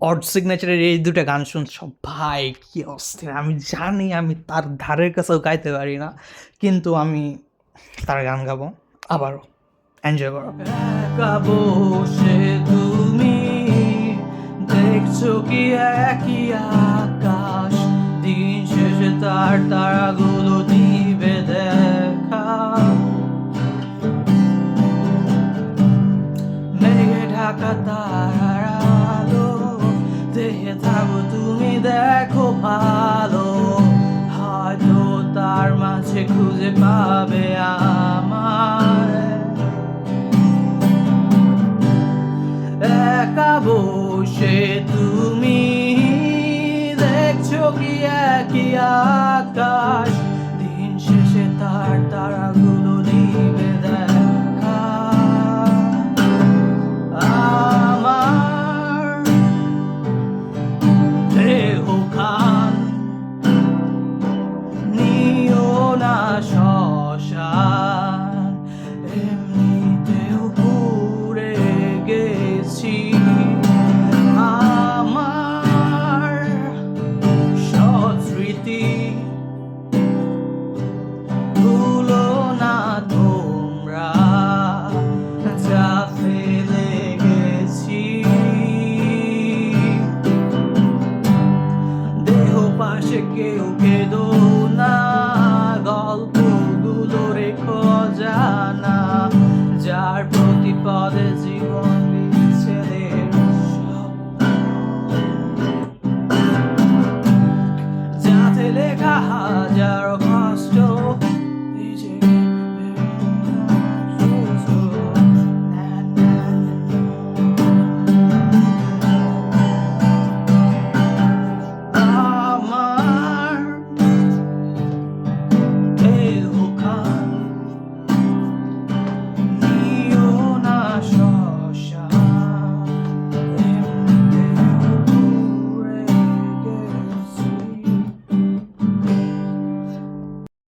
Odd সিগনেচারের এই দুটো গান শুনছ ভাই, কি অস্থির! আমি জানি আমি তার ধারের কাছেও গাইতে পারি না, কিন্তু আমি তার গান গাবো। আবারও এনজয় করো। একা বসে তুমি দেখছো কি একই আকাশ, দিন শেষে তার তারাগুলো দিবে দেখা। মেঘে ঢাকা তারার আলো দেখে থাকো তুমি, দেখো ভালো, হয়তো তার মাঝে খুঁজে পাবে আমার। একা বসে তুমি দেখছো কি একই আকাশ, দিন শেষে তার তারাগুলো দিবে দেখা। আমার দেহ খান নিও না শ্মশান, এমনিতেও পুড়ে গেছি। আমার সব স্মৃতি ভুলো না তোমরা, যা ফেলে গেছি। দেহ পাশে কেউ কেঁদো না, গল্পগুলো রেখো জানা, যার প্রতিপদে জীবন বিচ্ছেদের স্বপ্ন। যাতে লেখা